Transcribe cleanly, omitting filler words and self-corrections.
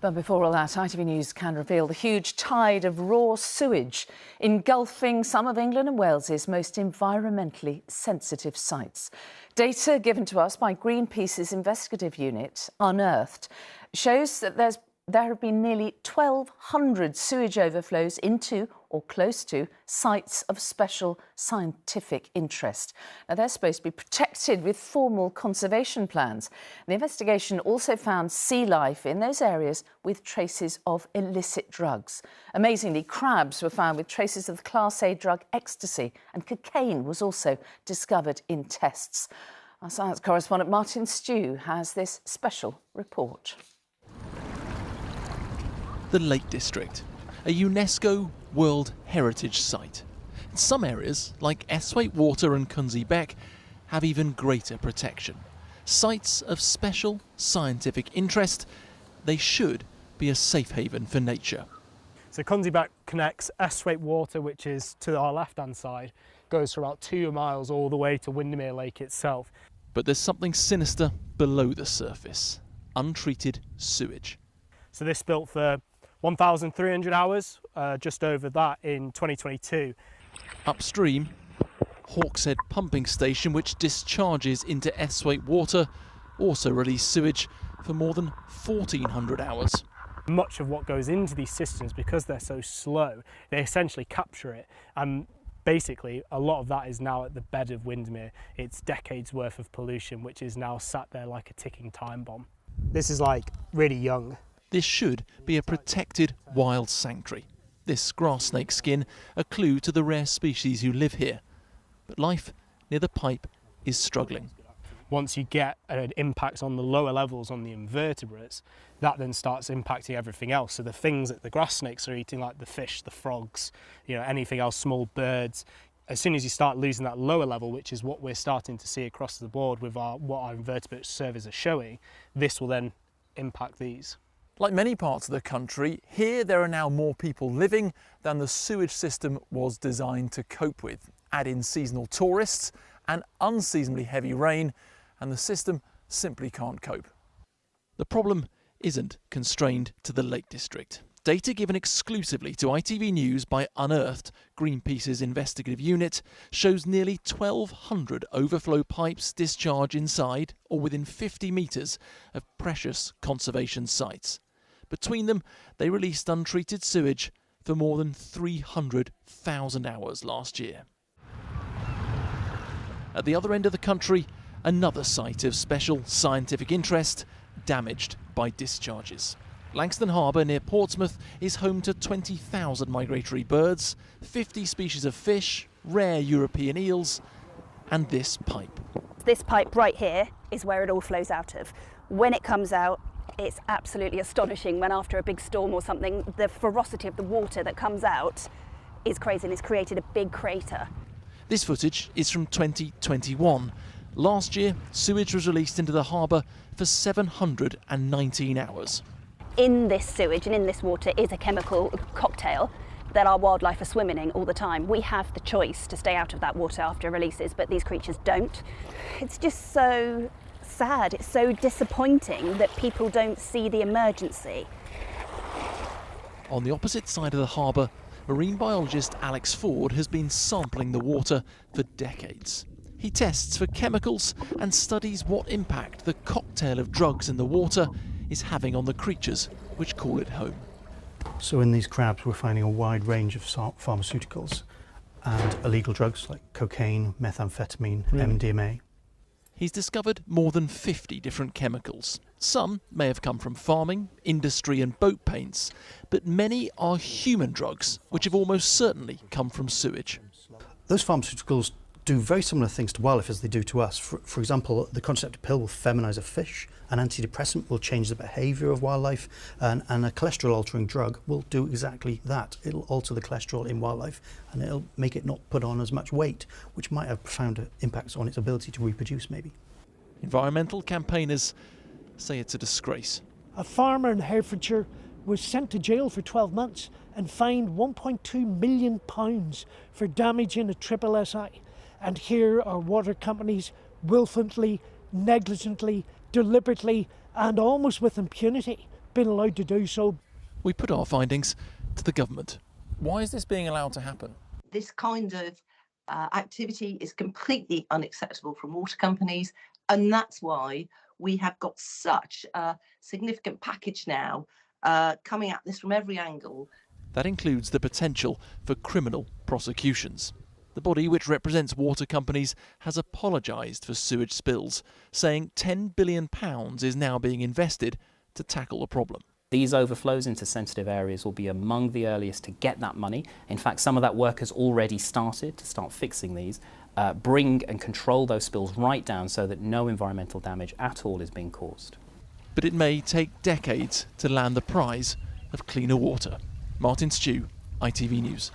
But before all that, ITV News can reveal the huge tide of raw sewage engulfing some of England and Wales's most environmentally sensitive sites. Data given to us by Greenpeace's investigative unit, Unearthed, shows that there have been nearly 1,200 sewage overflows into or close to sites of special scientific interest. Now, they're supposed to be protected with formal conservation plans. The investigation also found sea life in those areas with traces of illicit drugs. Amazingly, crabs were found with traces of the Class A drug ecstasy, and cocaine was also discovered in tests. Our science correspondent Martin Stew has this special report. The Lake District, a UNESCO World Heritage Site. Some areas, like Esthwaite Water and Cunsey Beck, have even greater protection. Sites of special scientific interest, they should be a safe haven for nature. So Cunsey Beck connects Esthwaite Water, which is to our left-hand side, goes for about 2 miles all the way to Windermere Lake itself. But there's something sinister below the surface: untreated sewage. So this built for 1,300 hours, just over that in 2022. Upstream, Hawkshead pumping station, which discharges into Esthwaite Water, also released sewage for more than 1,400 hours. Much of what goes into these systems, because they're so slow, they essentially capture it. And basically, a lot of that is now at the bed of Windermere. It's decades worth of pollution, which is now sat there like a ticking time bomb. This is like really young. This should be a protected wild sanctuary. This grass snake skin, a clue to the rare species who live here. But life near the pipe is struggling. Once you get an impact on the lower levels on the invertebrates, that then starts impacting everything else. So the things that the grass snakes are eating, like the fish, the frogs, anything else, small birds, as soon as you start losing that lower level, which is what we're starting to see across the board with what our invertebrate surveys are showing, this will then impact these. Like many parts of the country, here there are now more people living than the sewage system was designed to cope with. Add in seasonal tourists and unseasonably heavy rain, and the system simply can't cope. The problem isn't constrained to the Lake District. Data given exclusively to ITV News by Unearthed, Greenpeace's investigative unit, shows nearly 1,200 overflow pipes discharge inside or within 50 metres of precious conservation sites. Between them, they released untreated sewage for more than 300,000 hours last year. At the other end of the country, another site of special scientific interest damaged by discharges. Langston Harbour near Portsmouth is home to 20,000 migratory birds, 50 species of fish, rare European eels, and this pipe. This pipe right here is where it all flows out of. When it comes out, it's absolutely astonishing when after a big storm or something, the ferocity of the water that comes out is crazy, and it's created a big crater. This footage is from 2021. Last year, sewage was released into the harbour for 719 hours. In this sewage and in this water is a chemical cocktail that our wildlife are swimming in all the time. We have the choice to stay out of that water after releases, but these creatures don't. It's just so sad, it's so disappointing that people don't see the emergency. On the opposite side of the harbour, marine biologist Alex Ford has been sampling the water for decades. He tests for chemicals and studies what impact the cocktail of drugs in the water is having on the creatures which call it home. So in these crabs we're finding a wide range of pharmaceuticals and illegal drugs like cocaine, methamphetamine, MDMA. He's discovered more than 50 different chemicals. Some may have come from farming, industry and boat paints, but many are human drugs which have almost certainly come from sewage. Those pharmaceuticals do very similar things to wildlife as they do to us. For example, the contraceptive pill will feminise a fish, an antidepressant will change the behaviour of wildlife, and a cholesterol-altering drug will do exactly that. It'll alter the cholesterol in wildlife and it'll make it not put on as much weight, which might have profound impacts on its ability to reproduce, maybe. Environmental campaigners say it's a disgrace. A farmer in Herefordshire was sent to jail for 12 months and fined £1.2 million for damaging a SSSI. And here are water companies willfully, negligently, deliberately and almost with impunity been allowed to do so. We put our findings to the government. Why is this being allowed to happen? This kind of activity is completely unacceptable from water companies, and that's why we have got such a significant package now coming at this from every angle. That includes the potential for criminal prosecutions. The body, which represents water companies, has apologised for sewage spills, saying £10 billion is now being invested to tackle the problem. These overflows into sensitive areas will be among the earliest to get that money. In fact, some of that work has already started to start fixing these, bring and control those spills right down so that no environmental damage at all is being caused. But it may take decades to land the prize of cleaner water. Martin Stew, ITV News.